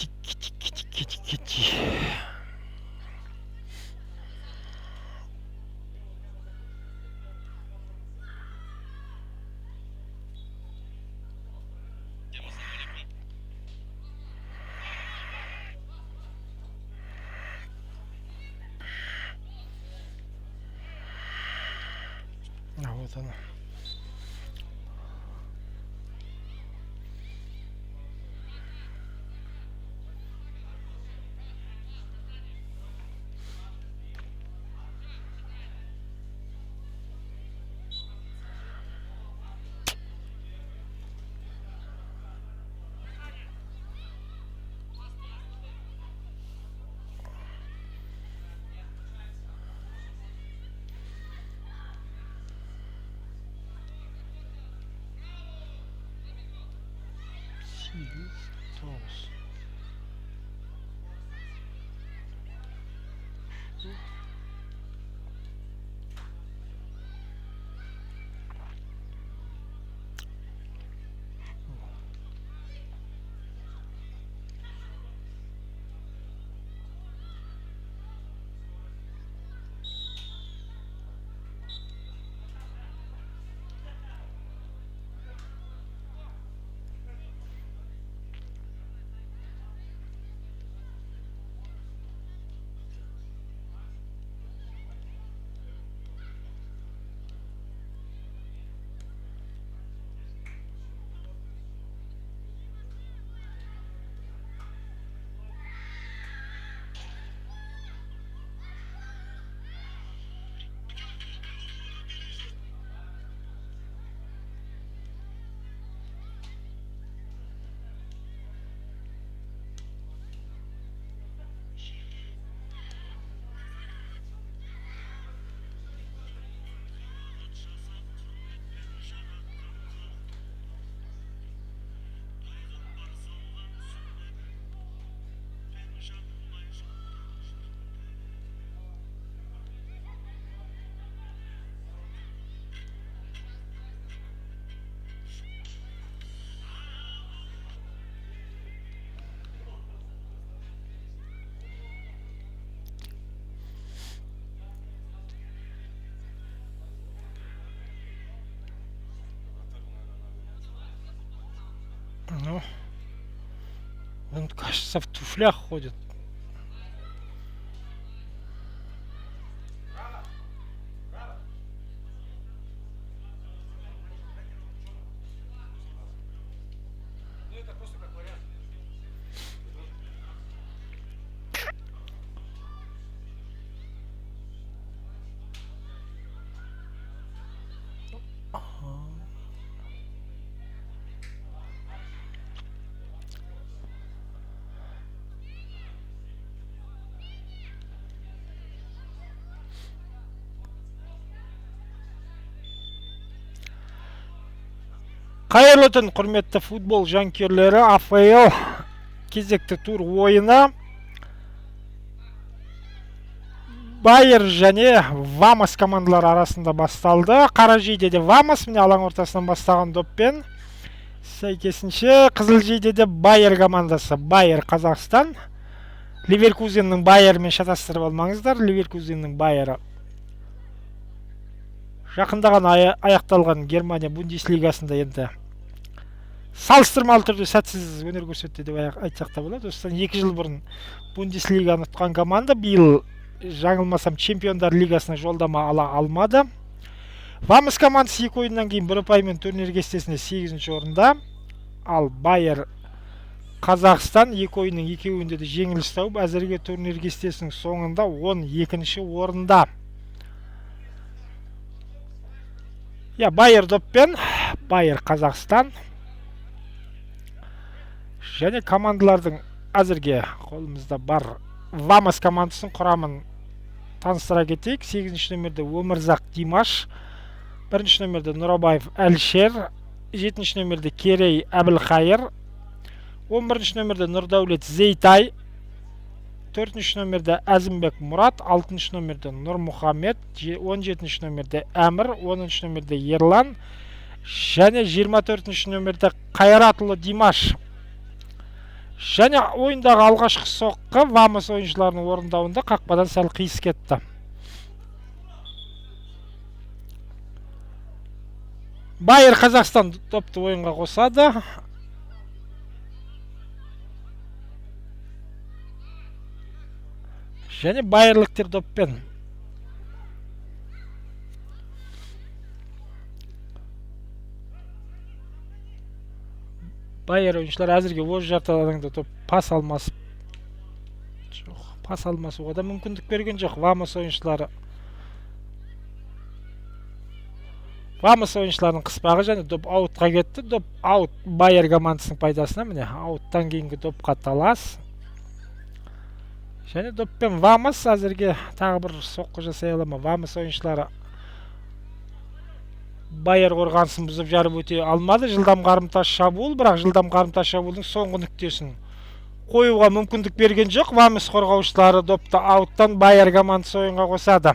Кити. А вот она. Тоғыз. Ну, он, кажется, в туфлях ходит. Қайырлы түн, құрметті футбол жанкүйерлері. АФЛ кезекті тур ойыны Байер және Вамос командалары арасында басталды. Қара жейдеде Вамос, міне алаң ортасынан бастаған доппен. Сәйкесінше қызыл жейдеде Байер командасы. Байер Қазақстан. Ливеркузеннің Байермен шатастырып алмаңыздар. Ливеркузеннің Байері жақында ғана аяқталған Германия Бундеслигасында енді салыстырмалы түрде сәтсіз өнер көрсетті деп айтсақ та болады. Осыдан 2 жыл бұрын Бундеслиганы ұтқан команда биыл жаңылмасам Чемпиондар лигасына жолдама ала алмады. Вамос командасы 2 ойыннан кейін бір ұпаймен турнир кестесінде 8-ші орында. Ал Байер Қазақстан 2 ойынның 2-інде де жеңіліс тауып, әзірге турнир кестесінің соңында 12-ші орында. Байер доппен Байер Қазақстан және командалардың әзірге қолымызда бар. Вамос командасының құрамын таныстыра кетейік. 8-ші нөмірде Өмірзақ Димаш, 1-ші нөмірде Нұрабаев Әлшер, 7-ші нөмірде Керей Әбілхайыр, 11-ші нөмірде Нұрдәулет Зейтай, 4-ші нөмірде Әзімбек Мұрат, 6-ші нөмірде Нұрмұхамед, 17-ші нөмірде Әмір, 10-ші нөмірде Ерлан және 24-ші нөмірде Қайратұлы Димаш. Және ойындағы алғашқы соққы Вамос ойыншыларының орындауында қақпадан сәл қиыс кетті. Байер Қазақстан допты ойынға қосады. Және байерліктер доппен. Байер ойыншылар әзірге өз жартыларында топ пас алмасып. Жоқ, пас алмасуға да мүмкіндік берген жоқ. Вамос ойыншыларының қыспағы және доп аутқа кетті. Доп аут Байер командасының пайдасына. Міне ауттан кейінгі допқа талас. Және доппен Вамос әзірге тағы бір соққы жасай ала ма? Вамос ойыншылары Байер қорғанысын бұзып жарып өте алмады. Жылдам қарымтас шабуыл, бірақ жылдам қарымтас шабуылдың соңғы нүктесін қоюға мүмкіндік берген жоқ. Вамос қорғаушылары допты ауттан Байер командасы ойынға қосады.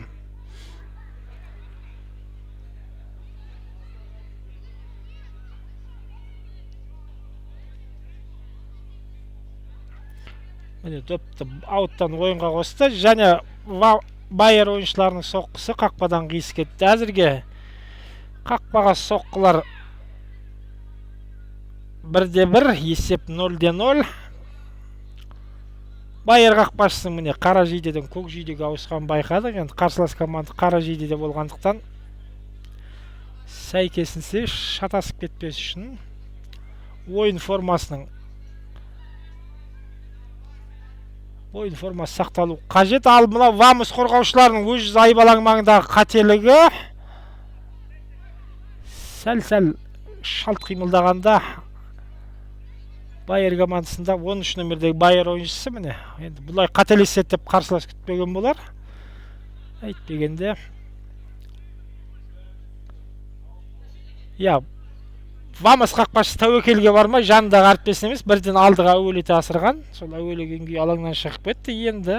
Міне допты ауттан ойынға қосты. Және Байер ойыншыларының соққысы қақпадан қиыс кетті. Әзірге қақпаға соққылар 1-1, есеп 0-0. Байер қақпашысы міне қара жейдеден көк жейдеге ауысқан байқадық. Енді қарсылас команда қара жейдеде болғандықтан сәйкесінше шатасып кетпес үшін ойын формасы сақталу қажет. Ал мына Вамос қорғаушыларының өз айбалаң маңындағы қателігі сәл шалт қимылдағанда Байер командасында 13 нөмірдегі Байер ойыншысы міне енді бұлай қателеседі деп қарсылас күтпеген болар. Әйтпегенде Вамос қақпашысы тәуекелге бармай жанындағы әріптесін емес, бірден алдыға әуелете асырған. Сол әуелеген күйі алаңнан шығып кетті. Енді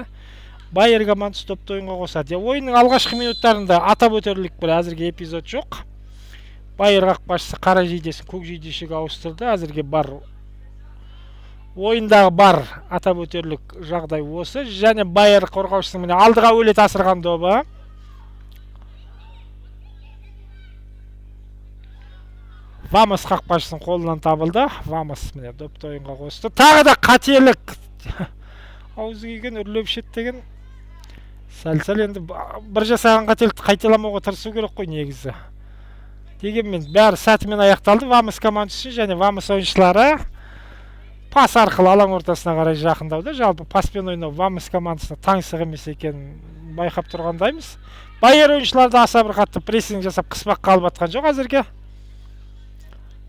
Байер командасы допты ойынға қосады. Ойынның алғашқы минуттарында атап өтерлік бір әзірге эпизод жоқ. Байер қақпашысы қара жейдесін көк жейдешіге ауыстырды. Әзірге бар ойындағы бар атап өтерлік жағдай осы. Және Байер қорғаушысының алдыға әуелете асырған добы. Вамос қақпашысының қолынан табылды. Вамос міне допты ойынға қосты. Тағы да қателік. Аузы күйген үрлеп шеттеген. Сәл енді бір жасаған қателікті қайталамауға тырысу керек қой негізі. Дегенмен бәрі сәтімен аяқталды Вамос командасы үшін. Және Вамос ойыншылары пас арқылы алаң ортасына қарай жақындауда. Жалпы паспен ойнау Вамос командасына таңсық емес екенін байқап тұрғандаймыз. Байер ойыншылары да аса бір қатты прессинг жасап қыспаққа алып атқан жоқ әзірге.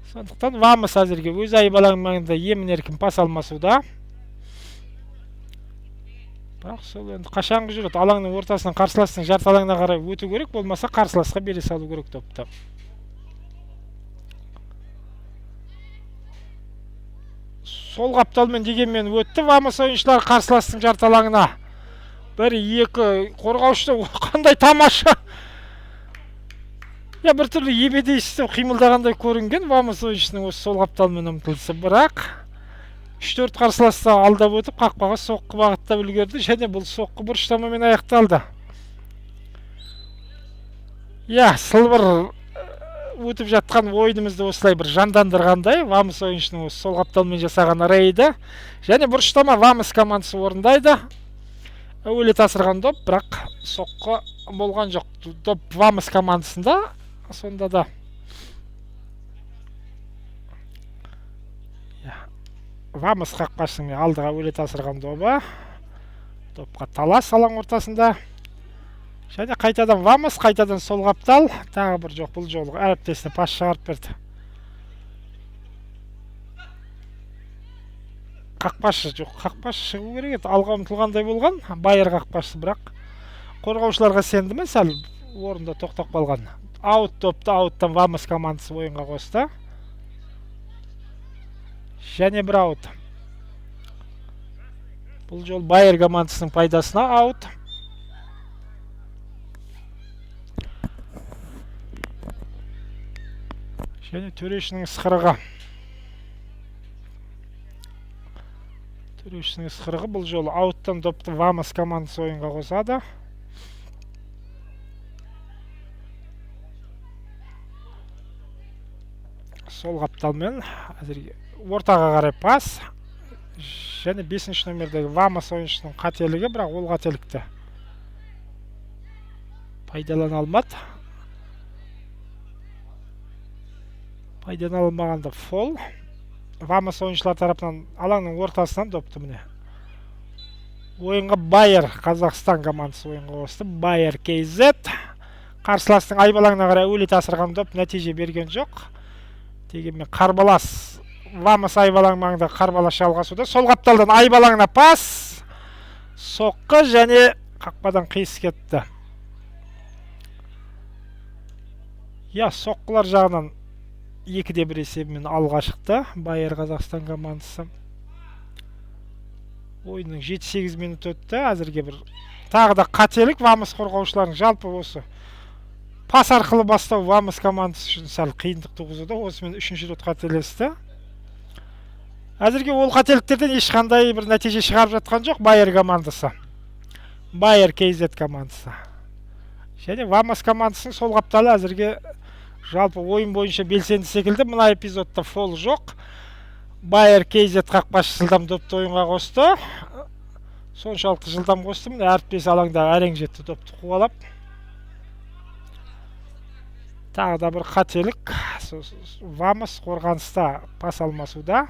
Сондықтан Вамос әзірге өз айбалаң маңында емін еркін пас алмасуда. Бірақ сол енді қашанғы жүреді. Алаңның ортасынан қарсыластың жарты алаңына қарай өту керек, болмаса қарсыласқа бере салу керек допты. Сол қапталмен дегенмен өтті. Вамос ойыншылары қарсыластың жарты алаңына. 1-2 қорғаушы қандай тамаша. Бір түрлі ебедейсіз қимылдағандай көрінген Вамос ойыншысының осы сол қапталмен ұмтылысы. Бірақ 3-4 қарсыласты алдап өтіп қақпаға соққы бағыттап үлгерді. Және бұл соққы бұрыштамамен аяқталды. Сылбыр өтіп жатқан ойынымызды осылай бір жандандырғандай Вамос ойыншының осы сол қапталмен жасаған рейді. Және бұрыштама Вамос командасы орындайды. Әуелет асырған доп, бірақ соққы болған жоқ. Доп Вамос командасында. Сонда да Вамос қақпашысының алдыға әуелет асырған добы. Допқа талас алаң ортасында. Және қайтадан Вамос, қайтадан сол қаптал. Тағы бір жоқ, бұл жолы әріптесіне пас шығарып берді. Қақпашы жоқ, қақпашы шығу керек еді. Алға ұмтылғандай болған Байер қақпашысы, бірақ қорғаушыларға сенді ме, сәл орында тоқтап қалған. Аут допты ауттан Вамос командасы ойынға қосты. Және бір аут. Бұл жол Байер командасының пайдасына аут. Және төрешінің ысқырығы. көшінің ысқырығы. Бұл жолы ауттан допты Вамос командасы ойынға қосады. Сол қапталмен әзірге ортаға қарай пас. Және 5 номердегі Вамос ойыншының қателігі, бірақ ол қателікті пайдалана алмады. Пайдалана алмағанда фол. Вамос ойыншылар тарапынан алаңның ортасынан допты міне. Ойынға Байер Қазақстан командасы ойынға қосты. Байер KZ. Қарсыластың айбалаңына қарай өлі тасырған доп нәтиже берген жоқ. Дегенмен қарбалас Вамос айбалаң маңында қарбалас жалғасуда. Сол қапталдан айбалаңына пас. Соққы және қақпадан қиыс кетті. Соққылар жағынан 2-1 есебімен алға шықты Байер Қазақстан командасы. Ойынның 7-8 минут өтті. Әзірге бір тағы да қателік Вамос қорғаушылардың жалпы осы пас арқылы бастау Вамос командасы үшін сәл қиындық туғызуда. Осымен 3-ші рет қателесті. Әзірге ол қателіктерден ешқандай бір нәтиже шығарып жатқан жоқ Байер командасы. Байер KZ командасы. Және Вамос командасының сол қапталы әзірге жалпы ойын бойынша белсенді секілді. Мына эпизодта фол жоқ. Байер KZ қақпашы жылдам допты ойынға қосты. Соншалықты жылдам қосты. Міне әріптесі алаңда әрең жетті допты қуалап. Тағы да бір қателік. Вамос қорғаныста пас алмасуда.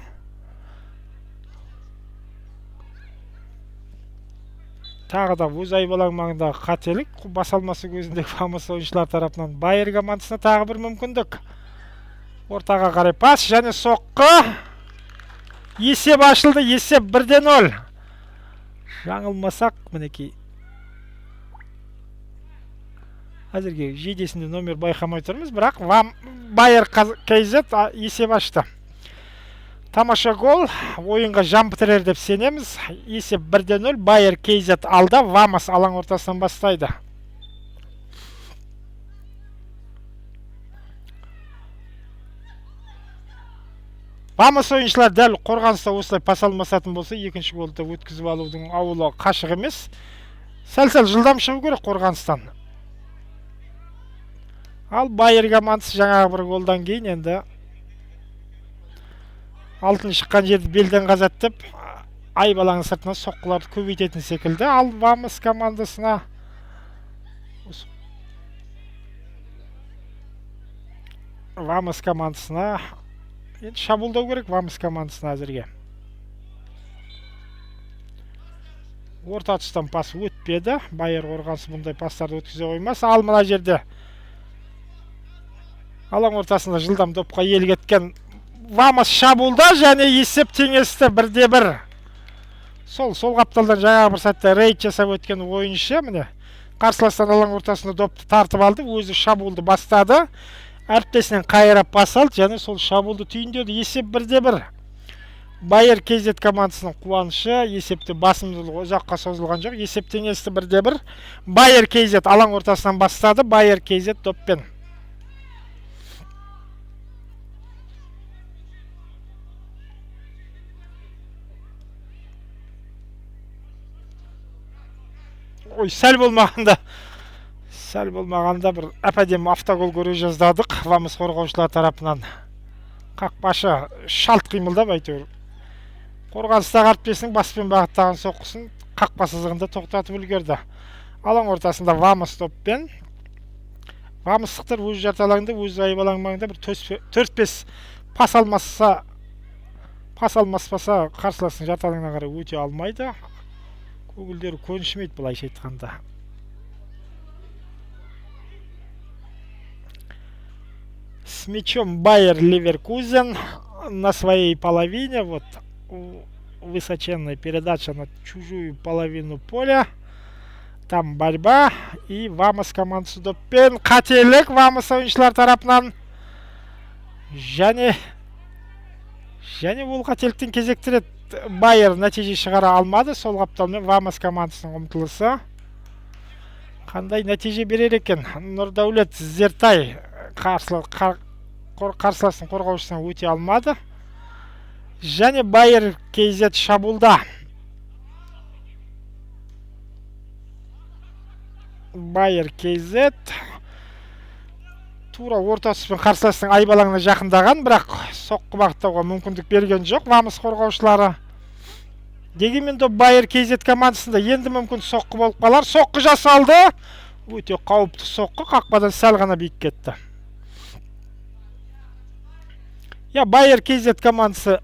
Тағы да өз айбалаң маңындағы қателік. Бас алмасы көзіндегі Вамос ойыншылар тарапынан Байер командасына тағы бір мүмкіндік. Ортаға қарай пас және соққы. Есеп ашылды. Есеп 1-0. Жаңылмасақ, мінекей. Әзірге жейдесінде номер байқамай тұрмыз, бірақ Байер KZ есеп ашты. Тамаша гол. Ойынға жан бітірер деп сенеміз. Есеп 1-0. Байер KZ алда. Вамос алаң ортасынан бастайды. Вамос ойыншылар дәл қорғаныста осылай пас алмасатын болса, екінші голды өткізіп алудың ауылы қашық емес. Сәл-сәл жылдам шығу керек қорғаныстан. Ал Байер командасы жаңағы бір голдан кейін енді алтын шыққан жерді белден қазаттып, айбалаң сыртына соққыларды көбейтетін секілді. Ал Вамос командасына енді шабуылдау керек Вамос командасына әзірге. Орта тұстан пас өтпеді. Байер қорғанысы бұндай пастарды өткізе қоймас. Ал мына жерде алаң ортасында жылдам допқа иелік еткен Вамос шабуылда және есеп теңесті 1-1. Сол қапталдан жаңағы бір сәтте рейд жасап өткен ойыншы міне қарсыластан алаң ортасында допты тартып алды, өзі шабуылды бастады. Әріптесінен қайрап пас алды және сол шабуылды түйіндеді. Есеп 1-1. Байер KZ командасының қуанышы. Есепті басымдылығы ұзаққа созылған жоқ. Есеп теңесті 1-1. Байер KZ алаң ортасынан бастады. Байер KZ доппен. Сәл болмағанда бір әпәдем автогол көре жаздадық Вамос қорғаушылар тарапынан. Қақпашы шалт қимылдап әйтеуір қорғаныстағы әріптесінің баспен бағыттаған соққысын қақпа сызығында тоқтатып үлгерді. Алаң ортасында Вамос доппен. Вамостықтар өз жарты алаңда, өз айбалаң маңында бір 4-5 пас алмаспаса қарсыластың жарты алаңына қарай өте алмайды. Көңілдері көншімейді бұлайша айтқанда. С мячом Байер Ливеркузен на своей половине. Вот высоченная передача на чужую половину поля. Там борьба. И Вамос командасы доппен. Қателік Вамос ойыншылар тарапынан. Және ол қателіктен кезекті рет Байер нәтиже шығара алмады. Сол қапталмен Вамос командасының ұмтылысы. Қандай нәтиже берер екен? Нұрдәулет Зертай қарсыластың қорғаушысынан өте алмады. Және Байер KZ шабуылда. Байер KZ тура орта тұспен қарсыластың айбалаңына жақындаған, бірақ соққы бағыттауға мүмкіндік берген жоқ Вамыс қорғаушылары. Дегенмен доп Байер KZ командасында енді мүмкін соққы болып қалар. Соққы жасалды. Өте қауіпті соққы, қақпадан сәл ғана биік кетті. Байер KZ командасы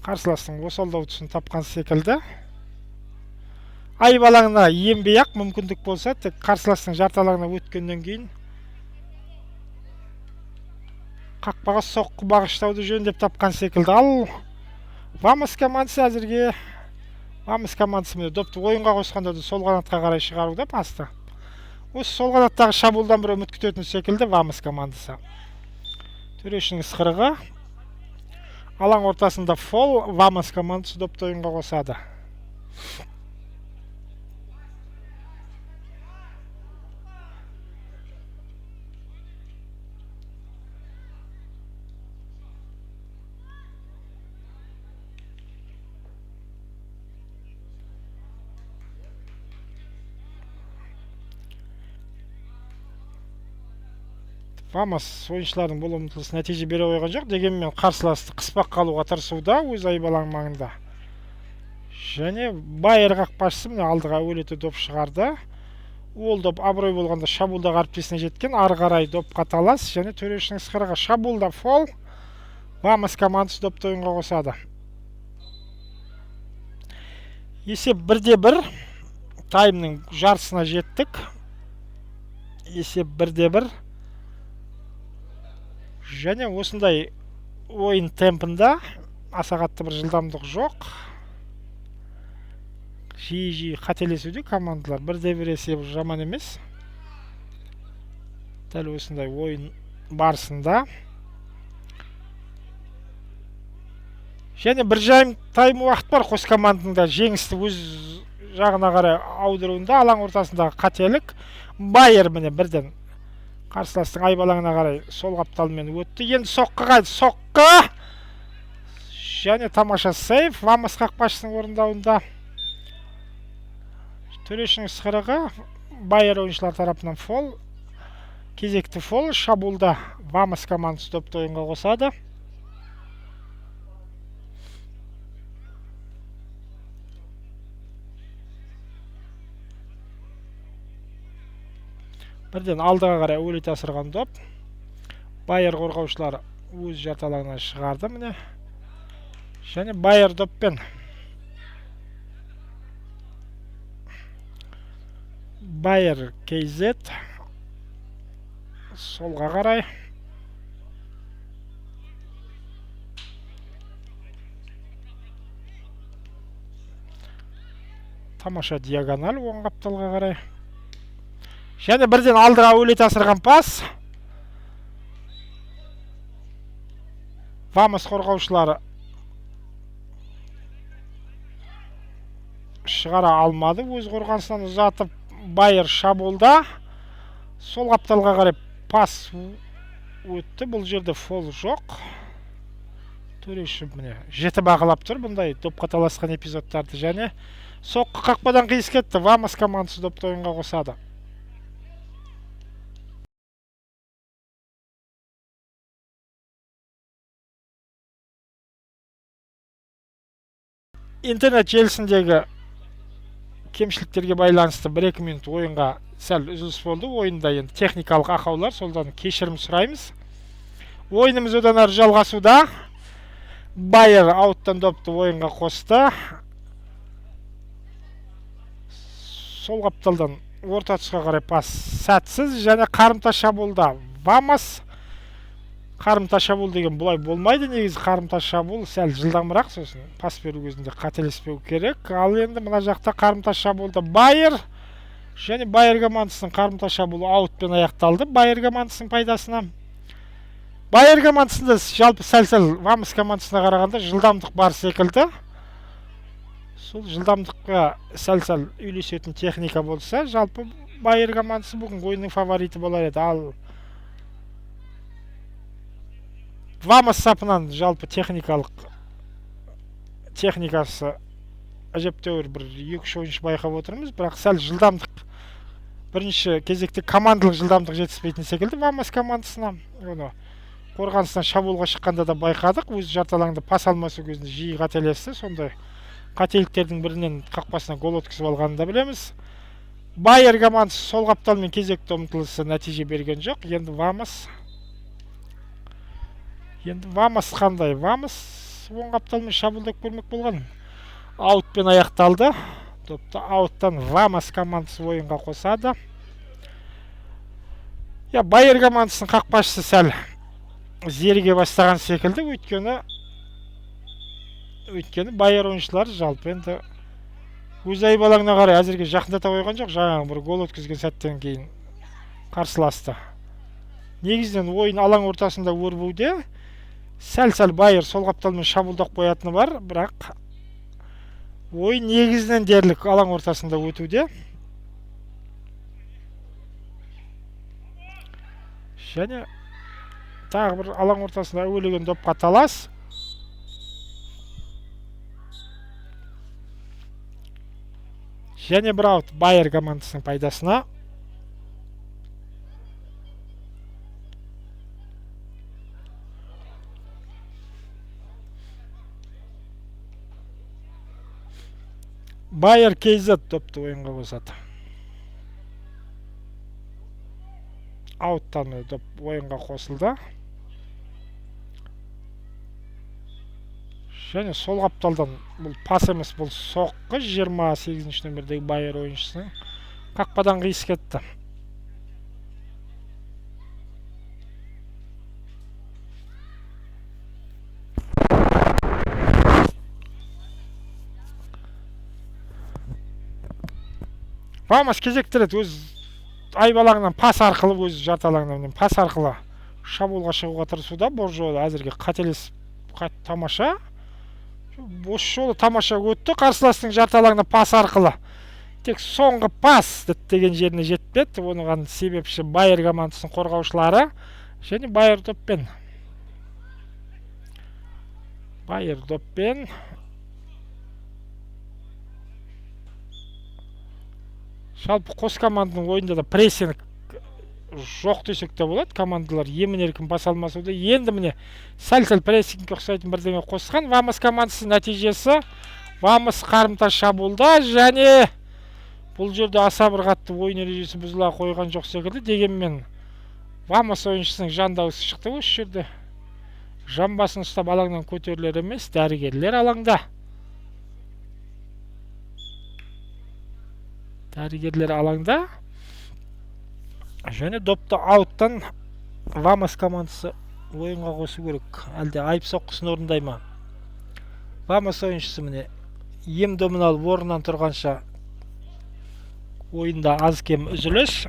қарсыластың осалдау тұсын тапқан секілді. Айбалаңына енбей ақ мүмкіндік болса, тек қарсыластың жарталағына өткеннен кейін қақпаға соққы бағыштауды жөндеп тапқан секілді. Ал Вамыс командасы әзірге допты ойынға қосқанда сол қанатқа қарай шығаруда пасты. Осы сол қанаттағы шабуылдан бір үміт күтетін секілді Вамыс командасы. Төрешінің ысқырығы. Алаң ортасында фол, Вамыс командасы допты ойынға қосады. Вамыс ойыншылардың бұл ұмтылысы нәтиже бере қойған жоқ, дегенмен қарсыласты қыспақ қалуға тырысуда өз айбалаң маңында. Және Байер қақпашысы міне алдыға әуелете доп шығарды. Ол доп абырой болғанда шабуылдағы әріптесіне жеткен, ары қарай допқа талас және төрешінің ысқырығы. Шабуылда фол. Вамыс командасы допты ойынға қосады. Есеп 1-1. Таймның жартысына жеттік. Есеп 1-1. Және осындай ойын темпінде аса қатты бір жылдамдық жоқ. Жиі қателесуде командалар. 1-1 есебі жаман емес. Дәл осындай ойын барысында. Және бір жайым тайм уақыт бар қос командында жеңісті өз жағына қарай аудыруында. Алаң ортасындағы қателік. Байер міне бірден қарсыластың айбалаңына қарай сол қапталмен өтті. Енді соққы қайды. Соққы! Және тамаша сейф. Вамыс қақпашысының орындауында. Төрешінің ысқырығы. Байер ойыншылар тарапынан фол. Кезекті фол. Шабуылда Вамыс командасы допты ойынға қосады. Бірден алдыға қарай өрлете асырған доп. Байер қорғаушылары өз жарталағына шығарды міне. Және Байер доппен Байер KZ солға қарай. Тамаша диагональ оң қапталға қарай. Және бірден алдыға өрлете асырған пас. Вамыс қорғаушылары шығара алмады. Өз қорғанысынан ұзатып Байер шабуылда. Сол қапталға қарай пас өтті. Бұл жерде фол жоқ. Төреші міне жеті бағалап тұр бұндай допқа таласқан эпизодтарды. Және соққы қақпадан қиыс кетті. Вамыс командасы допты ойынға қосады. Интернет желісіндегі кемшіліктерге байланысты 1-2 минут ойынға сәл үзіліс болды. Ойында енді техникалық ақаулар, солдан кешірім сұраймыз. Ойынымыз одан әрі жалғасуда. Байер ауттан допты ойынға қосты. Сол қапталдан орта тұсқа қарай пас сәтсіз және қарымта шабуылда. Вамыс қарымта шабуыл деген бұлай болмайды. Негізі қарымта шабуыл сәл жылдамырақ, сосын пас беру кезінде қателеспеу керек. Ал енді мына жақта қарымта шабуылда Байер және Байер командасының қарымта шабуылы аутпен аяқталды. Байер командасының пайдасына. Байер командасында жалпы сәл-сәл Вамыс командасына қарағанда жылдамдық бар секілді. Сол жылдамдыққа сәл-сәл үйлесетін техника болса, жалпы Байер командасы бүгін ойынның фавориті болар еді. Ал Вамыс сапынан жалпы техникасы әжептәуір бір 2-3 ойыншы байқап отырмыз, бірақ сәл жылдамдық бірінші кезекте командалық жылдамдық жетіспейтін секілді Вамас командасына. Оны қорғаныстан шабуылға шыққанда да байқадық. Өз жарты алаңда пас алмасу кезінде жиі қателесті. Сондай қателіктердің бірінен қақпасына гол өткізіп алғанын да білеміз. Байер командасы сол қапталмен кезекті ұмтылысы нәтиже берген жоқ. Енді Вамас қандай? Вамас оң қапталмен шабуылдап көрмек болған. Аутпен аяқталды. Допты ауттан Вамас командасы ойынға қосады. Байер командасының қақпашысы сәл зеріге бастаған секілді, өйткені Байер ойыншылары жалпы енді өз айбалаңына қарай әзірге жақындата қойған жоқ. Жаңағы бір гол өткізген сәттен кейін қарсыласты. Негізінен ойын алаң ортасында өрбуде. Сәл Байер сол қапталмен шабуылдап қоятыны бар, бірақ ойын негізінен дерлік алаң ортасында өтуде. Және тағы бір алаң ортасында әуелеген допқа талас. Және бір аут Байер командасының пайдасына. Байер кейзет допты ойынға қосады. Ауттан доп ойынға қосылды. Және сол қапталдан бұл пас емес, бұл соққы 28 нөмірдегі Байер ойыншысының қақпадан қиыс кетті. Вамас кезекті рет өз айбалаңынан пас арқылы, өз жарты алаңынан пас арқылы шабуылға шығуға тырысуда. Бұл жолы әзірге қателесіп тамаша. Осы жолы тамаша өтті. Қарсыластың жарты алаңына пас арқылы. Тек соңғы пас деген жеріне жетпеді. Оныған себепші Байер командасының қорғаушылары. Және Байер доппен. Жалпы қос команданың ойында да прессинг жоқ десек те болады. Командалар емін-еркін пас алмасуда. Енді міне сәл прессингке ұқсайтын бірдеңе қосқан. Вамас командасы нәтижесі Вамас қарымта шабуылда, және бұл жерде аса бір қатты ойын ережесі бұзыла қойған жоқ секілді. Дегенмен Вамас ойыншысының жан дауысы шықты. Осы жерде жамбасын ұстап алаңнан көтерілер емес, дәрігерлер алаңда. Және допты ауттан Вамас командасы ойынға қосу керек. Әлде айып соққысын орындай ма? Вамас ойыншысы міне ем домын алып орнынан тұрғанша ойында аз кем үзіліс.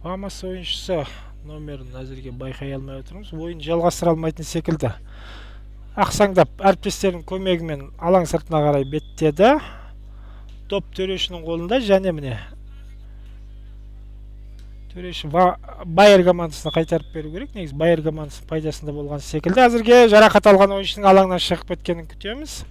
Вамас ойыншысы номерін әзірге байқай алмай отырмыз. Ойын жалғастыра алмайтын секілді. Ақсаңдап әріптестерінің көмегімен алаң сыртына қарай беттеді. Доп төрешінің қолында, және міне төреші Байер командасына қайтарып беру керек. Негіз Байер командасының пайдасында болған секілді. Әзірге жарақат алған ойыншының алаңнан шығып кеткенін күтеміз.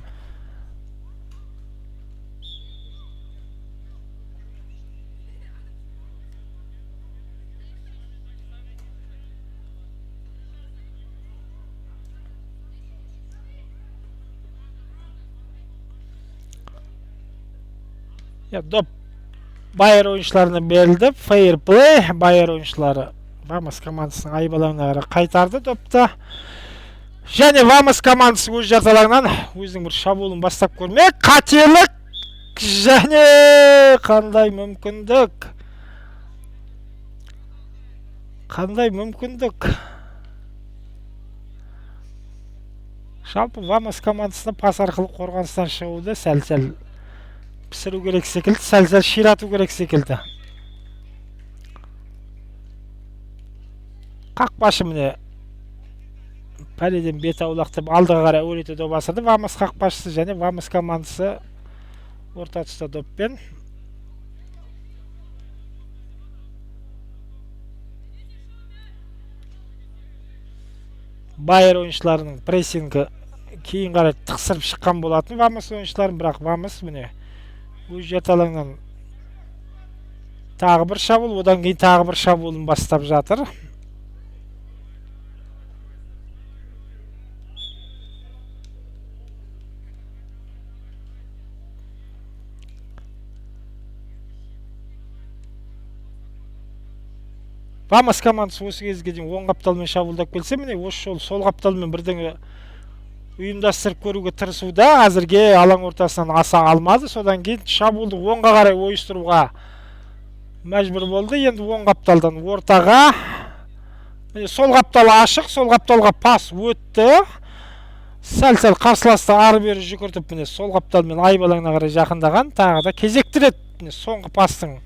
Доп Байер ойыншыларына берілді. Fair play. Байер ойыншылары Вамас командасының айбалаңына қарай қайтарды допты. Және Вамас командасы өз жарты алаңынан өзінің бір шабуылын бастап көрмек. Қателік. Және қандай мүмкіндік. Жалпы Вамас командасына пас арқылы қорғаныстан шығуды сәл пісіру керек секілді, сәл ширату керек секілді. Қақпашы міне пәледен бет аулақ деп алдыға қарай өрлете доп асырды. Вамос қақпашысы және Вамос командасы орта тұста доппен. Байер ойыншыларының прессингі кейін қарай тықсырып шыққан болатын Вамос ойыншыларын, бірақ Вамос міне өз жарты алаңнан тағы бір шабуыл, одан кейін тағы бір шабуылын бастап жатыр. Вамос командасы осы кезге дейін оң қапталмен шабуылдап келсе, міне осы жолы сол қапталмен бірдеңе ұйымдастырып көруге тырысуда. Әзірге алаң ортасынан аса алмады. Содан кейін шабуылды оңға қарай ойыстыруға мәжбүр болды. Енді оң қапталдан ортаға, міне сол қаптал ашық, сол қапталға пас өтті. Сәл қарсыласты ары бері жүгіртіп, міне сол қапталмен айып алаңына қарай жақындаған. Тағы да кезекті рет міне соңғы пастың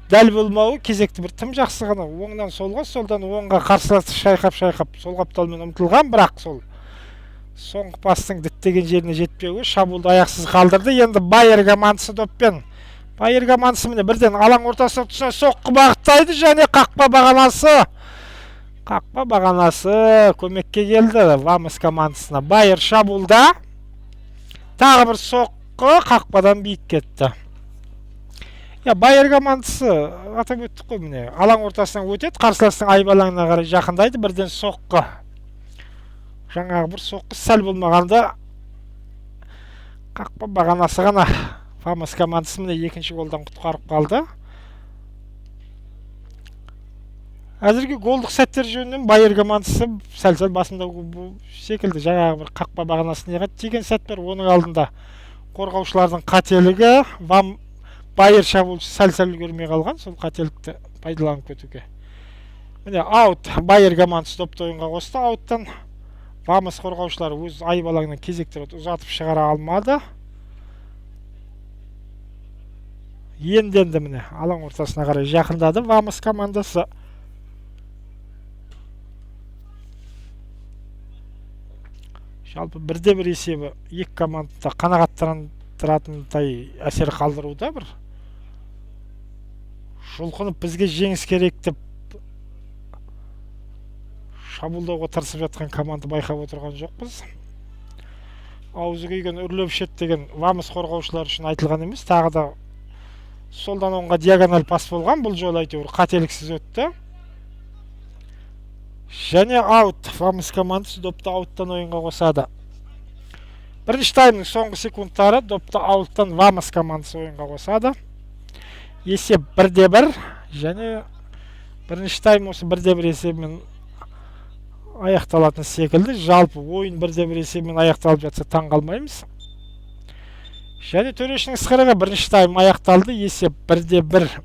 дәл болмауы кезекті бір тым жақсы ғана оңнан солға, солдан оңға қарсыласты шайқап сол қапталмен ұмтылған, бірақ сол соңғы пастың діттеген жеріне жетпеуі шабуылды аяқсыз қалдырды. Енді Байер командасы доппен. Байер командасы міне бірден алаң ортасы тұсына соққы бағыттайды және қақпа бағанасы көмекке келді Вамос командасына. Байер шабуылда тағы бір соққы қақпадан биік кетті. Байер командасы атап өттік қой, міне алаң ортасынан өтеді, қарсыластың айып алаңына қарай жақындайды, бірден соққы. Жаңағы бір соққы сәл болмағанда қақпа бағанасы ғана Вамос командасы міне екінші голдан құтқарып қалды. Әзірге голдық сәттер жөнінен Байер командасы сәл басында секілді. Жаңағы бір қақпа бағанасына тиген сәт бар, оның алдында қорғаушылардың қателігі, Байер шабуылшы сәл үлгермей қалған, сол қателікті пайдаланып кетуге. Міне аут, Байер командасы допты ойынға қосты. Ауттан Вамос қорғаушылары өз айып алаңынан кезекті рет ұзатып шығара алмады. Енді міне алаң ортасына қарай жақындады Вамос командасы. Жалпы бірде бір есебі екі командада қанағаттандыратындай әсер қалдыруда. Бір жұлқынып бізге жеңіс керек деп шабуылдауға тырысып жатқан команда байқап отырған жоқпыз. Аузы күйген үрлеп шет деген Вамос қорғаушылар үшін айтылған емес. Тағы да солдан оңға диагональ пас болған, бұл жолы әйтеуір қателіксіз өтті. Және аут, Вамос командасы допты ауттан ойынға қосады. Бірінші таймның соңғы секундтары допты ауттан Вамос командасы ойынға қосады. Есеп 1-1, және бірінші тайм осы 1-1 есебімен аяқталатын секілді. Жалпы ойын 1-1 есебімен аяқталып жатса таң қалмаймыз. Және төрешінің ысқырығы бірінші тайм аяқталды. Есеп 1-1.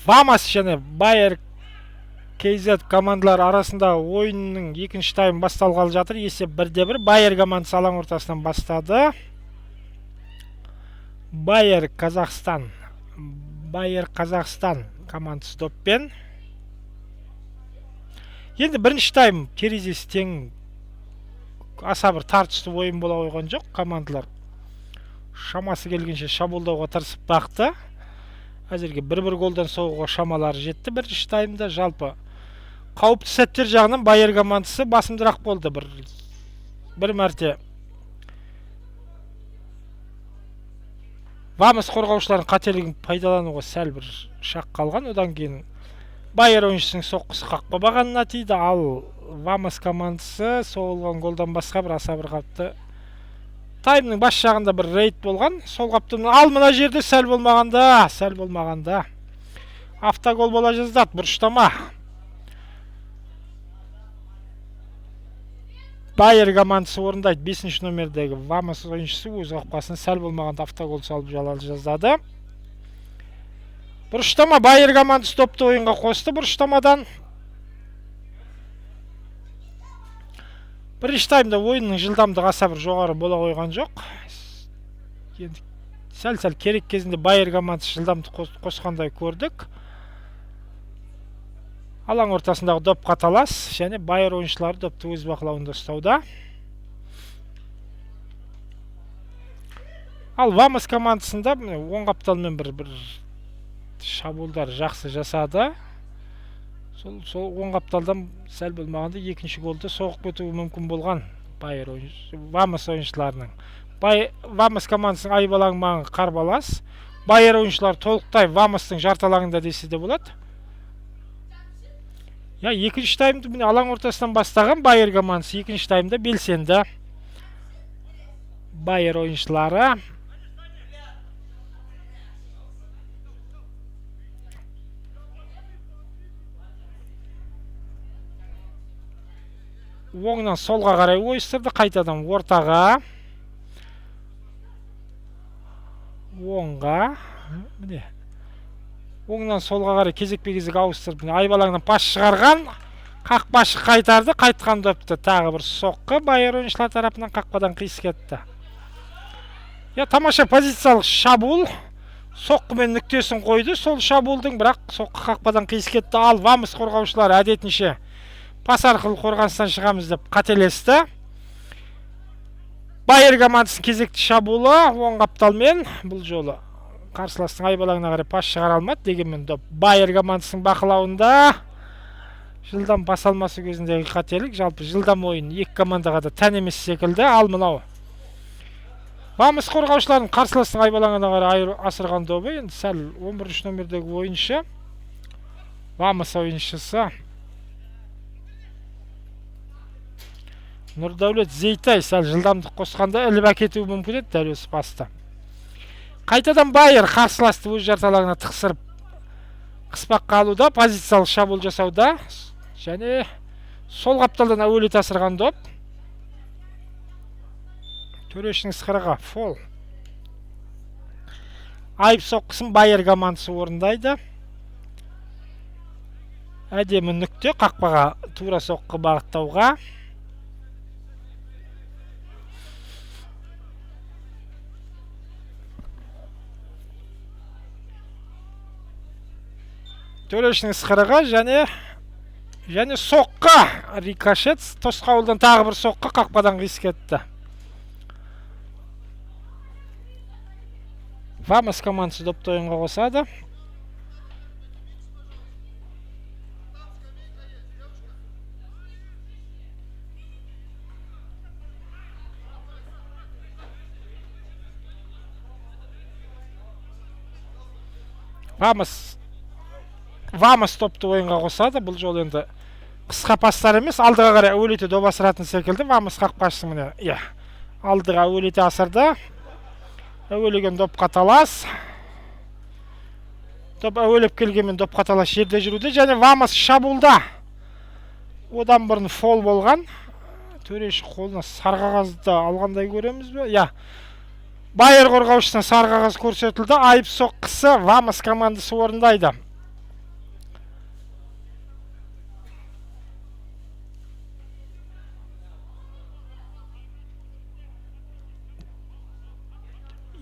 Вамас және Байер KZ командалары арасында ойынның екінші тайм басталғалы жатыр. Есеп 1-1. Байер командасы алаң ортасынан бастады. Байер Қазақстан командасы доппен. Енді бірінші тайм терезесі тең, аса бір тартысты ойын бола қойған жоқ. Командалар шамасы келгенше шабуылдауға тырысып бақты. Әзірге 1-1 голдан соғуға шамалары жетті бірінші таймда. Жалпы қауіпті сәттер жағынан Байер командасы басымдырақ болды. Бір мәрте Вамас қорғаушылардың қателігін пайдалануға сәл бір шақ қалған. Одан кейін Байер ойыншысының соққысы қақпабағанына тиді. Ал Вамас командасы соғылған голдан басқа бір аса бір қапты. Таймның бас жағында бір рейд болған. Сол қаптың ал мына жерде сәл болмағанда автогол бола жаздады. Бұрыштама. Байер командасы орындайды. 5-ші номердегі Вамас ойыншысы өз қақпасына сәл болмағанда автогол салып жаздады. Бұрыштама. Байер командасы допты ойынға қосты бұрыштамадан. Бірінші таймда ойынның жылдамдығы аса бір жоғары бола қойған жоқ. Енді сәл керек кезінде Байер командасы жылдамдық қосқандай көрдік. Алаң ортасындағы доп қаталас, және Байер ойыншылары допты өз бақылауында ұстауда. Ал Вамас командасында оң қапталмен бір шабуылдар жақсы жасады. Сол оң қапталдан сәл болмағанда екінші голды соғып кетуі мүмкін болған Вамас ойыншыларының. Вамас командасының айбалаң маңы қарбалас. Байер ойыншылары толықтай Вамастың жарталаңында десе де болады. Екінші таймды алаң ортасынан бастаған Байер командасы екінші таймда белсенді. Байер ойыншылары оңнан солға қарай ойыстырды, қайтадан ортаға, оңға, оңнан солға қарай кезек-кезек ауыстырып, айбалаңнан пас шығарған, қақпашы қайтарды, қайтқан допты тағы бір соққы Байер ойыншылар тарапынан қақпадан қиыс кетті. Тамаша позициялық шабуыл, соққымен нүктесін қойды, сол шабуылдың бірақ соққы қақпадан қиыс кетті. Ал Вамас қорғаушылар әдетінше пас арқылы қорғаныстан шығамыз деп қателесті. Байер командасының кезекті шабуылы оң қапталмен, бұл жолы қарсыластың айбалаңына қарай пас шығара алмады. Дегенмен доп Байер командасының бақылауында. Жылдам пас алмасы кезіндегі қателік. Жалпы жылдам ойын екі командаға да тән емес секілді. Ал мынау Вамас қорғаушылардың қарсыластың айбалаңына қарай асырған добы. Енді сәл 11-ші номердегі ойыншы, Вамас ойыншысы Нұрдәулет Зейтай сәл жылдамдық қосқанда іліп әкетуі мүмкін еді дәл осы пасты. Қайтадан Байер қарсыласты өз жарталаңына тықсырып қыспаққа алуда, позициялық шабуыл жасауда, және сол қапталдан әуелет асырған доп. Төрешінің ысқырығы фол. Айып соққысын Байер командасы орындайды. Әдемі нүкте қақпаға тура соққы бағыттауға. Төрешінің ысқырығы және соққы рикошет, тосқауылдан тағы бір соққы қақпадан қиыс кетті. Вамас командасы допты ойынға қосады. Вамас топты ойынға қосады. Бұл жол енді қысқа пастар емес, алдыға қарай әуелете доп асыратын секілді. Вамас қақпашысы міне, алдыға әуелете асырды. Әуелеген доп қаталас. Доп әуелеп келгенмен доп қаталас жерде жүруде. Және Вамас шабуылда. Одан бұрын фол болған. Төреші қолына сарғағазды алғандай көреміз бе? Байер қорғаушысына сарғағаз көрсетілді. Айып соққысы Вамас командасы орындайды.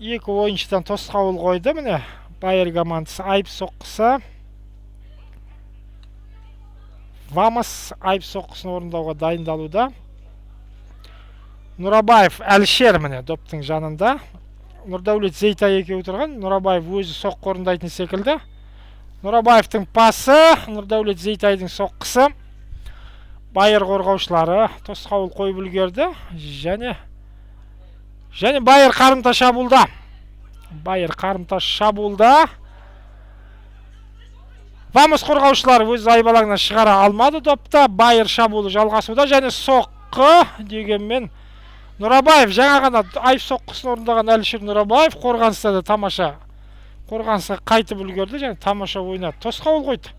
екі ойыншыдан тосқауыл қойды. Міне Байер командасы айып соққысы. Вамас айып соққысын орындауға дайындалуда. Нұрабаев Әлішер міне доптың жанында. Нұрдәулет Зейтай екеуі тұрған. Нұрабаев өзі соққы орындайтын секілді. Нұрабаевтың пасы, Нұрдәулет Зейтайдың соққысы. Байер қорғаушылары тосқауыл қойып үлгерді. Және Байер қарымта шабуылда. Байер қарымта шабуылда. Вамас қорғаушылары өз айбалаңынан шығара алмады допта. Байер шабуылы жалғасуда. Және соққы дегенмен Нұрабаев жаңа ғана айып соққысын орындаған Әлішер Нұрабаев қорғаныста да тамаша. Қорғанысқа қайтып үлгерді және тамаша ойнады. Тосқауыл қойды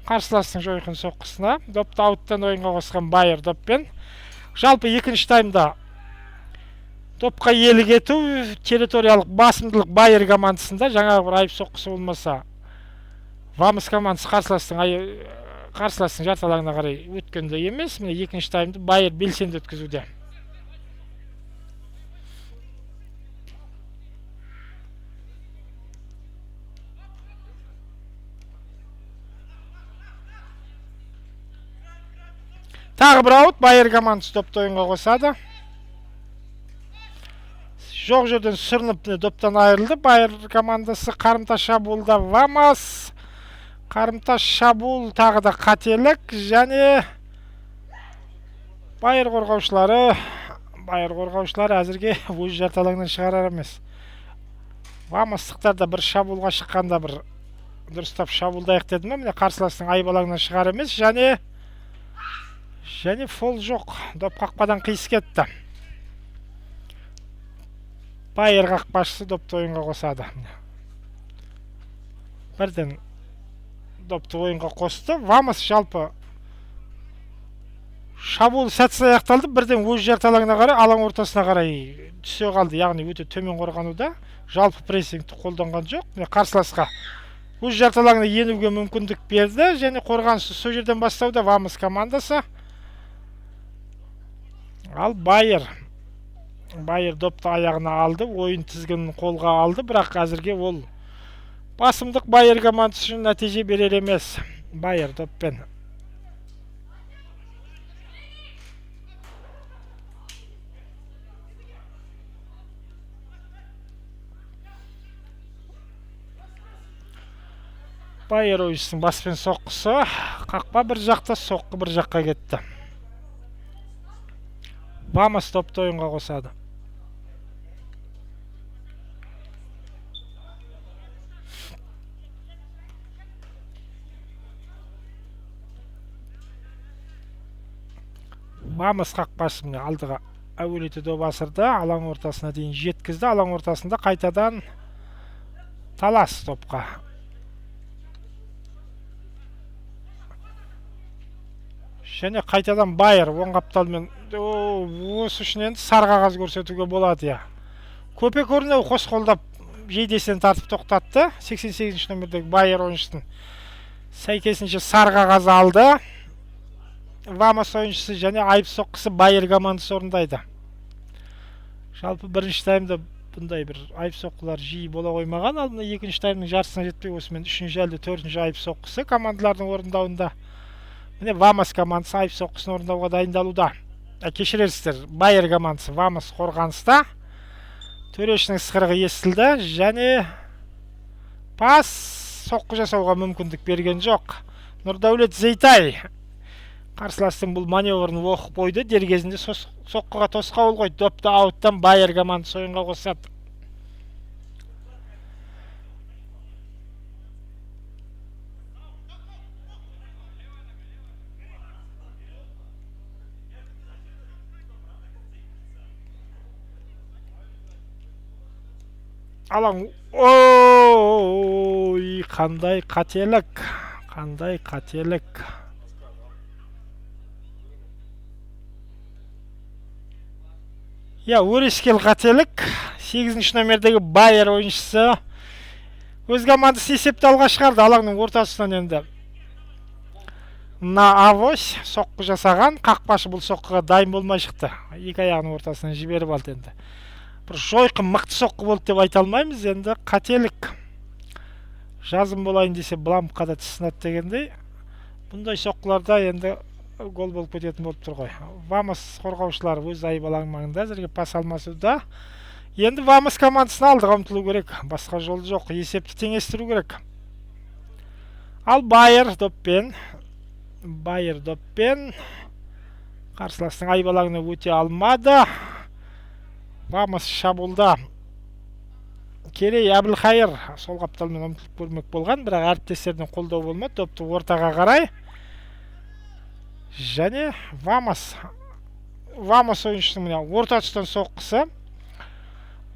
қарсыластың жойқын соққысына. Допты ауттан ойынға қосқан Байер доппен. Жалпы екінші таймда допқа иелік ету, территориялық басымдылық Байер командасында. Жаңа бір айып соққысы болмаса Вамас командасы қарсыластың жарты алаңына қарай өткенде емес. Міне екінші таймды Байер белсенді өткізуде. Тағы бір аут, Байер командасы допты ойынға қосады. Жоқ жерден сүрініп доптан айырылды. Байер командасы қарымта шабуылда Вамас. Қарымта шабуыл тағы да қателік. Және Байер қорғаушылары әзірге өз жарты алаңынан шығарар емес. Вамастықтар да бір шабуылға шыққанда бір дұрыстап шабуылдайық деді ме? Міне қарсыластың айып алаңынан шығар емес. Және фол жоқ. Доп қақпадан қиыс кетті. Байер қақпашысы допты ойынға қосады. Бірден допты ойынға қосты. Вамас жалпы шабуыл сәтсіз аяқталды. Бірден өз жарты алаңына қарай, алаң ортасына қарай түсе қалды. Яғни өте төмен қорғануда. Жалпы прессингті қолданған жоқ. Қарсыласқа өз жарты алаңына енуге мүмкіндік берді. Және қорғанысы сол жерден бастауда Вамас командасы. Ал Байер допты аяғына алды, ойын тізгінін қолға алды, бірақ әзірге ол басымдық Байер командасы үшін нәтиже берер емес. Байер доппен. Байер ойыншысының баспен соққысы, қақпа бір жақта, соққы бір жаққа кетті. Вамас допты ойынға қосады. Вамас қақпасы міне алдыға әуелете доп асырды, алаң ортасына дейін жеткізді. Алаң ортасында қайтадан талас допқа. Және қайтадан Байер оң қапталмен осы үшін енді сары қағаз көрсетуге болады. Көпе көрінеу қос қолдап жейдесен тартып тоқтатты. 88 номердегі Байер ойыншысын сәйкесінше сары қағаз алды. Вамас ойыншысы және айып соққысы Байер командасы орындайды. Жалпы бірінші таймда бұндай бір айып соққылар жиі бола қоймаған. Ал екінші таймның жартысына жетпей осымен үшінші әлде төртінші айып соққысы командалардың орындауында. Міне Вамас командасы айып соққысын орындауға дайындалуда. Кешірерсіздер, Байер командасы Вамас қорғаныста. Төрешінің ысқырығы естілді және пас соққы жасауға мүмкіндік берген жоқ. Нұрдәулет Зейтай қарсыластың бұл маневрын оқып қойды. Дер кезінде соққыға тосқауыл қойды. Допты ауттан Байер командасы ойынға қосады. Алаң, ой, қандай қателік. Өрескел қателік. 8-ші номердегі Байер ойыншысы өз командасы есепті алға шығарды. Алаңның ортасынан енді авось соққы жасаған. Қақпашы бұл соққыға дайын болмай шықты. Екі аяғының ортасынан жіберіп алды енді. бір жойқын мықты соққы болды деп айта алмаймыз, енді қателік. Жазым болайын десе Бламка да тісінат дегендей, бұндай соққыларда енді гол болып кететін болып тұр ғой. Вамос қорғаушылар өз айбалаң маңында әзірге пас алмасуда. Енді Вамос командасына алдыға ұмтылу керек, басқа жол жоқ, есепті теңестіру керек. Ал Байер доппен қарсыластың айбалаңына өте алмады. Вамос шабуылда Керей Әбілхайыр сол қапталмен ұмтылып көрмек болған, бірақ әріптестердің қолдау болмады. Допты ортаға қарай. Және Вамос ойыншының орта тұстан соққысы.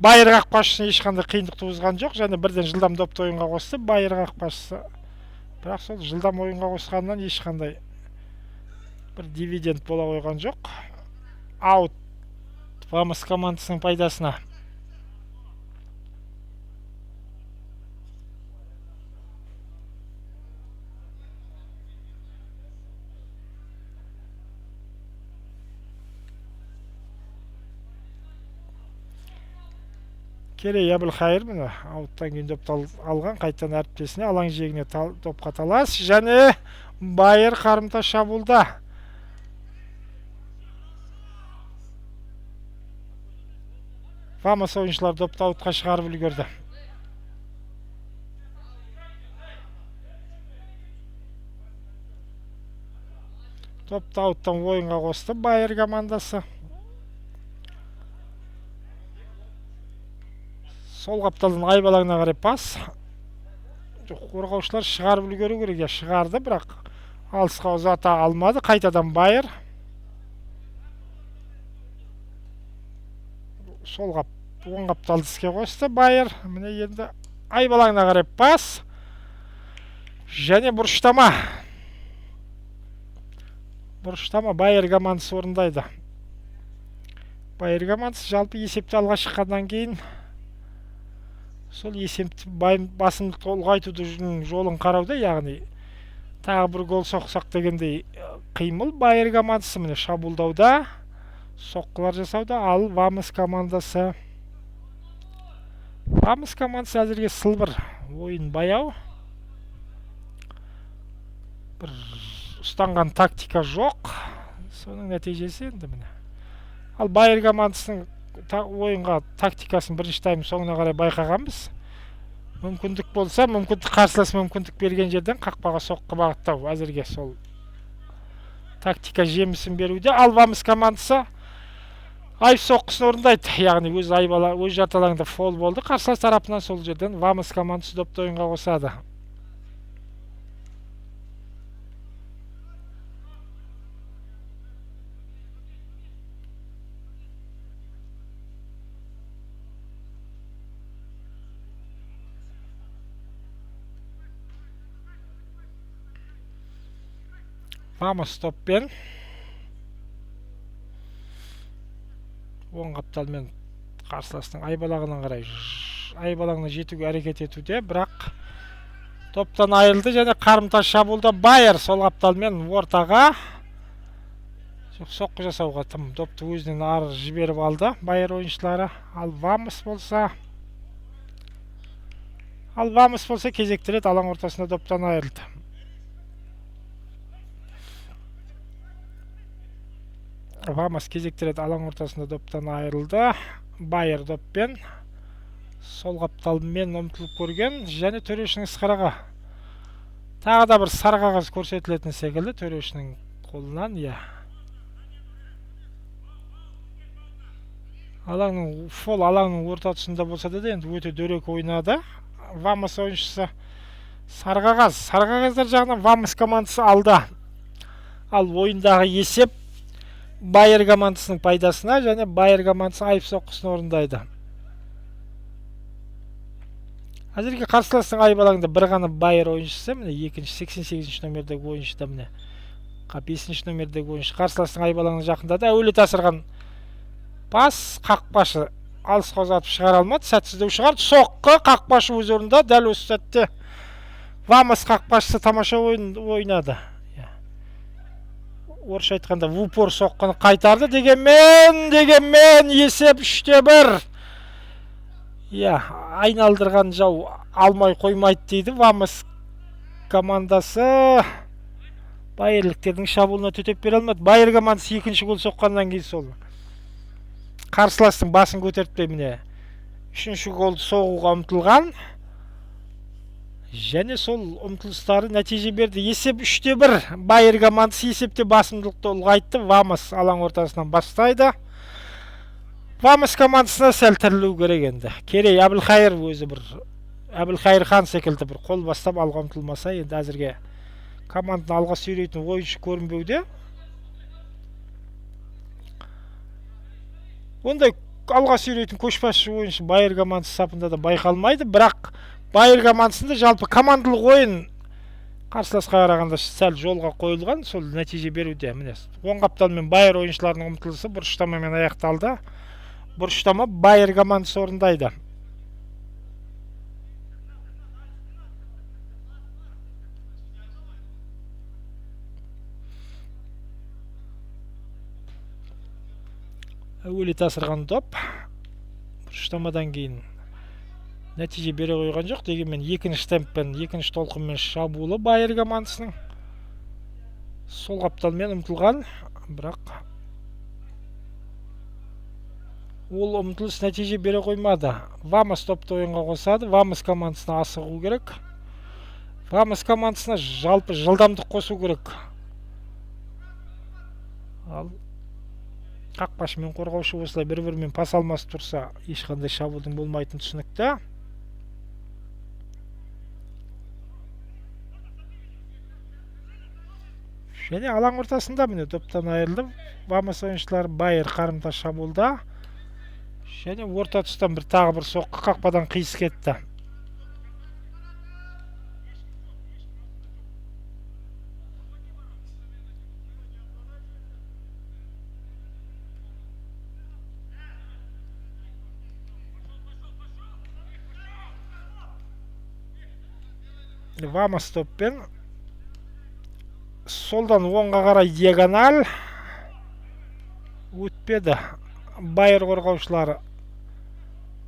Байер қақпашысына ешқандай қиындық туғызған жоқ, және бірден жылдам допты ойынға қосты. Байер қақпашысы, бірақ сол жылдам ойынға қосқаннан ешқандай бір дивиденд бола қойған жоқ. Аут Вамос командасының пайдасына. Керей Әбілхайыр міне ауттан кейін допты алған, қайтадан әріптесіне алаң жиегіне допқа талас, және Байер қарымта шабуылда. Вамос ойыншылар допты аутқа шығарып үлгерді. Допты ауттан ойынға қосты Байер командасы. Сол қапталдан айбалаңына қарай пас. Қорғаушылар шығарып үлгеру керек, шығарды, бірақ алысқа ұзата алмады. Қайтадан Байер. Сол оң қапталды іске қосты Байер. Міне енді айбалаңына қарай пас. Және бұрыштама Байер командасы орындайды. Байер командасы жалпы есепті алға шыққаннан кейін сол есепті басымдықты ұлғайтудың жолын қарауда, яғни тағы бір гол соқсақ дегендей қимыл. Байер командасы міне шабуылдауда, соққылар жасауда. Ал Вамос командасы әзірге сылбыр, ойын баяу, бір ұстанған тактика жоқ. Соның нәтижесі енді міне. Ал Байер командасының ойынға тактикасын бірінші тайм соңына қарай байқағанбыз. Мүмкіндік болса, қарсылас мүмкіндік берген жерден қақпаға соққы бағыттау. Әзірге сол тактика жемісін беруде. Ал Вамос командасы айып соққысын орындайды, яғни өз жарталаңында фол болды. Қарсылас тарапынан сол жерден Вамос командасы допты ойынға қосады. Вамос доппен оң қапталмен қарсыластың айбалағына жетуге әрекет етуде, бірақ топтан айырылды, және қарымта шабуылда Байер сол қапталмен ортаға соққы жасауға тым допты өзінен ары жіберіп алды Байер ойыншылары. Ал Вамос болса кезекті рет алаң ортасында доптан айырылды. Вамос кезекті рет алаң ортасында доптан айырылды. Байер доппен сол қапталмен ұмтылып көрген, және төрешінің ысқараға тағы да бір сары қағаз көрсетілетін секілді төрешінің қолынан. Алаңның орта тұсында болса да енді өте дөрекі ойнады. Вамос ойыншысы сары қағаздар жағынан Вамос командасы алды. Ал ойындағы есеп Байер командасының пайдасына, және Байер командасы айып соққысын орындайды. Әзірге қарсыластың айбалаңында бір ғана Байер ойыншысы, міне 88 номердегі ойыншы да, міне 5 номердегі ойыншы қарсыластың айбалаңына жақындады. Әуелі тасырған пас, қақпашы алысқа ұзатып шығара алмады, сәтсіздеу шығарды. Соққы, қақпашы өз орнында. Дәл осы сәтте Вамос қақпашысы тамаша ойнады. Орысша айтқанда в упор соққыны қайтарды. Дегенмен есеп 3-1. Иә, айналдырған жау алмай қоймайды дейді. Вамос командасы байерліктердің шабуылына төтеп бере алмады. Байер командасы екінші гол соққаннан кейін сол қарсыластың басын көтертпей міне үшінші голды соғуға ұмтылған. Және сол ұмтылыстары нәтиже берді. Есеп 3-1. Байер командасы есепте басымдылықты ұлғайтты. Вамос алаң ортасынан бастайды. Вамос командасына сәл тірілу керек енді. Керей Әбілқайыр өзі бір Әбілқайыр хан секілді бір қол бастап алға ұмтылмаса, енді әзірге команданы алға сүйрейтін ойыншы көрінбеуде. Ондай алға сүйрейтін көшбасшы ойыншы Байер командасы сапында да байқалмайды, бірақ Байер командасында жалпы командалық ойын қарсыласқа қарағанда сәл жолға қойылған, сол нәтиже беруде. Міне, оң қапталмен Байер ойыншыларының ұмтылысы бұрыштамамен аяқталды. Бұрыштама Байер командасы орындайды. Әуелі тасырған доп. Бұрыштамадан кейін нәтиже бере қойған жоқ, дегенмен екінші темппен, екінші толқынмен шабуылы Байер командасының. Сол қапталмен ұмтылған, бірақ ол ұмтылыс нәтиже бере қоймады. Вамос топты ойынға қосады. Вамос командасына асығу керек. Вамос командасына жалпы жылдамдық қосу керек. Ал қақпашы мен қорғаушы осылай бір-бірімен пас алмасып тұрса, ешқандай шабуылдың болмайтын түсінікті. Және алаң ортасында міне доптан айырылды. Вамос ойыншылары Байер қарымта шабуылда. Және орта тұстан тағы бір соққы қақпадан қиыс кетті. Вамос топпен солдан оңға қарай диагональ өтпеді. Байер қорғаушылары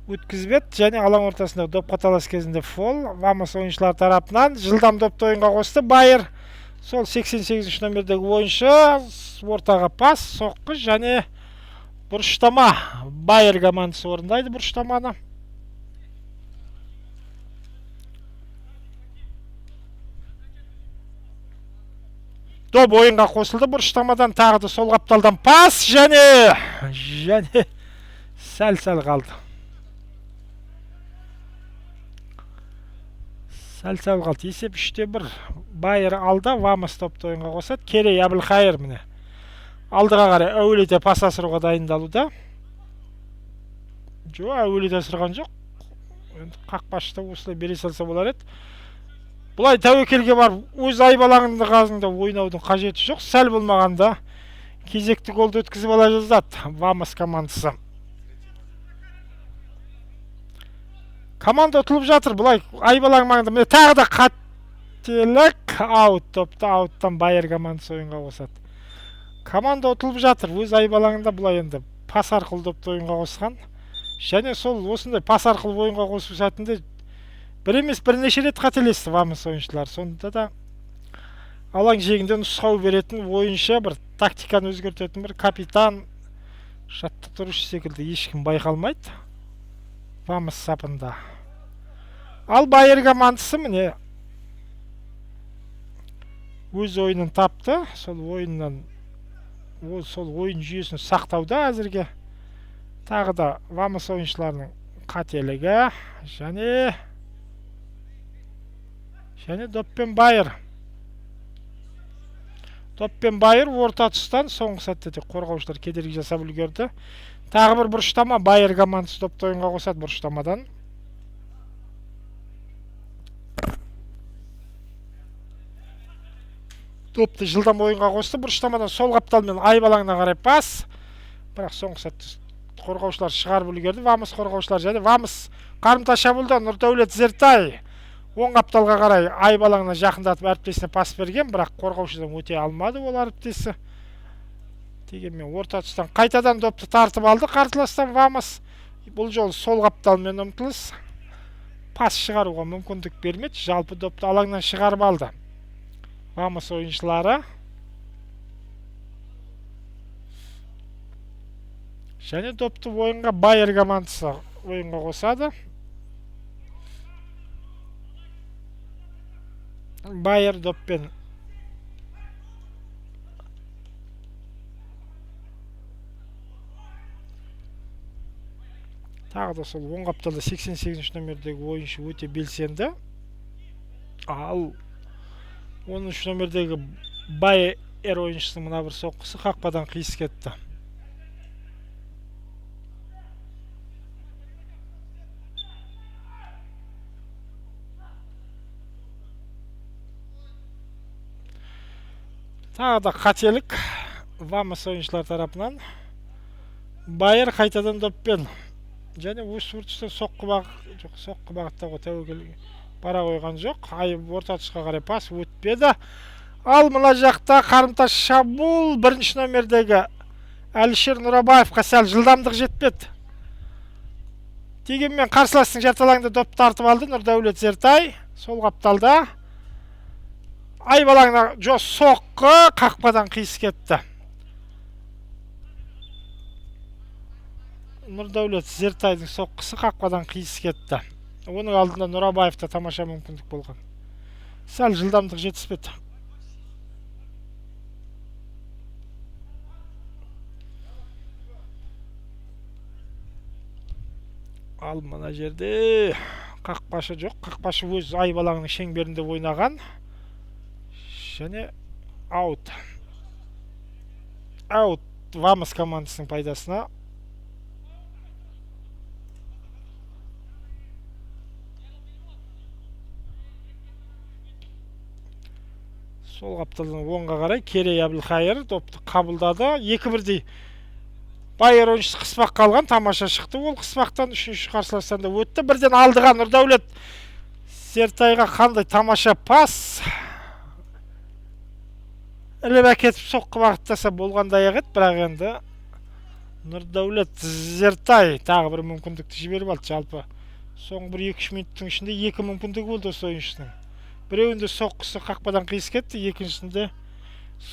өткізбеді, және алаң ортасында допқа талас кезінде фол. Вамос ойыншылар тарапынан жылдам допты ойынға қосты. Байер сол 88 номердегі ойыншы ортаға пас, соққы және бұрыштама. Байер командасы орындайды бұрыштаманы. Доп ойынға қосылды. Бұрыштамадан тағы да сол қапталдан пас және сәл-сәл қалды. Сәл-сәл қалды. Есеп 3-1. Байер алда. Вамос топты ойынға қосады. Керей Әбілқайыр міне алдыға қарай әуелете пас асыруға дайындалуда. Әуелете асырған жоқ. Қақпашты осылай бере салса болар еді. Бұлай тәуекелге бар, өз айбалаңында қазында ойнаудың қажеті жоқ. Сәл болмағанда кезекті голды өткізіп ала жаздады Вамос командасы. Команда ұтылып жатыр. Бұлай айбалаң маңында міне тағы да қателік. Аут, топты ауттан Байер командасы ойынға қосады. Команда ұтылып жатыр. Өз айбалаңында бұлай енді пас арқылы допты ойынға қосқан. Және сол осындай пас арқылы ойынға қосу сәтінде бір емес бірнеше рет қателесті Вамос ойыншылар. Сонда да алаң жегінде нұсқау беретін ойыншы, бір тактиканы өзгертетін бір капитан, жаттықтырушы секілді ешкім байқалмайды Вамос сапында. Ал Байер командасы міне өз ойынын тапты. Сол ойыннан сол ойын жүйесін сақтауда әзірге. Тағы да Вамос ойыншыларының қателігі және доппен Байер. Доппен Байер орта тұстан соңғы сәтте қорғаушылар кедергі жасап үлгерді. Тағы бір бұрыштама. Байер командасы допты ойынға қосады бұрыштамадан. Допты жылдам ойынға қосты. Бұрыштамадан сол қапталмен айбалаңына қарай пас. Бірақ соңғы сәтте қорғаушылар шығарып үлгерді. Вамос қорғаушылар және Вамос қарымта шабуылда Нұрдәулет Зертай оң қапталға қарай айбалаңына жақындатып әріптесіне пас берген, бірақ қорғаушыдан өте алмады ол әріптесі. Дегенмен орта тұстан қайтадан допты тартып алды қарсыластан Вамос. Бұл жолы сол қапталмен ұмтылыс пас шығаруға мүмкіндік бермеді. Жалпы допты алаңнан шығарып алды Вамос ойыншылары. Және допты ойынға Байер командасы ойынға қосады. Байер доппен тағы да сол оң қапталда 88 номердегі ойыншы өте белсенді. Ал 13 номердегі Байер ойыншысының мына бір соққысы қақпадан қиыс кетті. Тағы да қателік Вамос ойыншылар тарапынан. Байер қайтадан доппен және Уэстфордтан соққы бағыттауға тәуекел бара қойған жоқ. Айып орта тұсқа қарай пас өтпеді. Ал мына жақта қарымта шабуыл бірінші номердегі Әлішер Нұрабаевқа сәл жылдамдық жетпеді. Дегенмен қарсыластың жарты алаңда доп тартып алды Нұрдәулет Зертай. Сол қапталда Айып алаңына соққы қақпадан қиыс кетті. Нұрдәулет Зертайдың соққысы қақпадан қиыс кетті. Оның алдында Нұрабаевта тамаша мүмкіндік болған. Сәл жылдамдық жетіспеді. Ал мына жерде қақпашы жоқ. Қақпашы өз Айып алаңының шеңберінде ойнаған. Және аут. Аут Вамос командасының пайдасына. Сол қапталдан оңға қарай Керей Әбілқайыр допты қабылдады. 2-1-дей Байер ойыншысы қыспақ қалған, тамаша шықты. Ол қыспақтан үшінші қарсыластан да өтті. Бірден алдыға Нұрдәулет Зертайға қандай тамаша пас. Іліп әкетіп соққы бағыттаса болғандай еді, бірақ енді Нұрдәулет Зертай тағы бір мүмкіндікті жіберіп алды. Жалпы соңғы бір 2-3 минуттың ішінде 2 мүмкіндігі болды осы ойыншының. Біреуінде соққысы қақпадан қиыс кетті, екіншісінде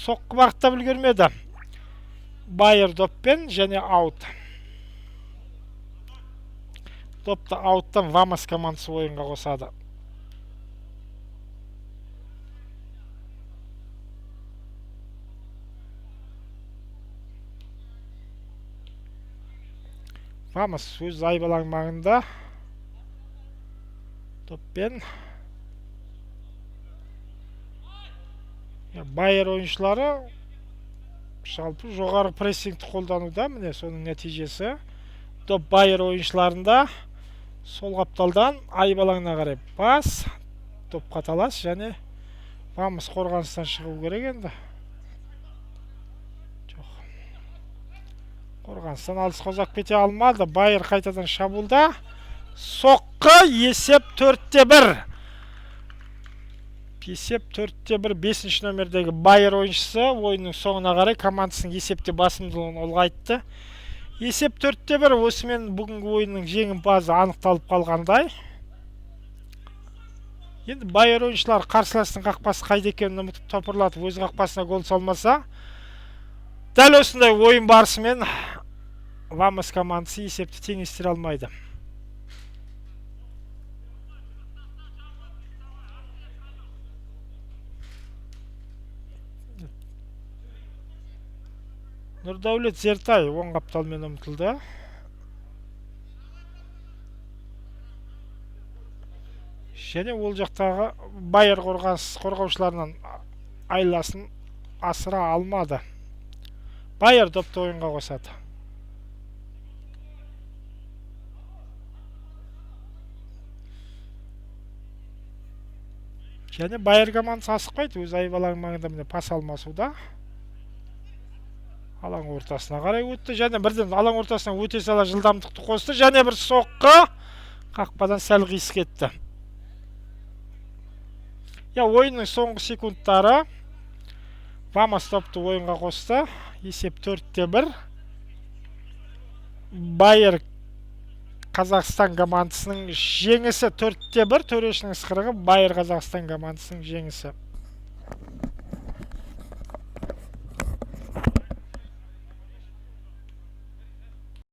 соққы бағыттап үлгермеді. Байер доппен және аут. Допты ауттан Вамос командасы ойынға қосады. Вамос өз Айып алаңы маңында доппен Байер ойыншылары жалпы жоғары прессингті қолдануда. Міне соның нәтижесі. Доп Байер ойыншыларында сол қапталдан Айып алаңына қарай пас. Допқа талас және Вамос қорғаныстан шығу керек енді. Жоқ. Қорғаныстан алысқа ұзақ кете алмады. Байер қайтадан шабуылда. Соққы, есеп 4-1. Есеп 4-1. 5-ші номердегі Байер ойыншысы ойынның соңына қарай командасының есепте басымдылығын ұлғайтты. Есеп 4-1. Осымен бүгінгі ойынның жеңімпазы анықталып қалғандай. Енді Байер ойыншылар қарсыластың қақпасы қайда екенін ұмытып топырлатып өз қақпасына гол салмаса, дәл осындай ойын барысымен Вамос командасы есепті теңестіре алмайды. Нұрдәулет Зертай оң қапталмен ұмтылды. Және ол жақтағы Байер қорғаушыларынан айласын асыра алмады. Байер допты ойынға қосады. Және Байер командасы асықпайды. Өз Айып алаңы маңында міне пас алмасуда. Алаң ортасына қарай өтті. Және бірден алаң ортасына өте сала жылдамдықты қосты. Және бір соққы қақпадан сәл қиыс кетті. Ойынның соңғы секундтары Вамос допты ойынға қосты. Есеп 4-1. Байер Қазақстан командасының жеңісі 4-1, төрешінің ысқырығы Байер Қазақстан командасының жеңісі.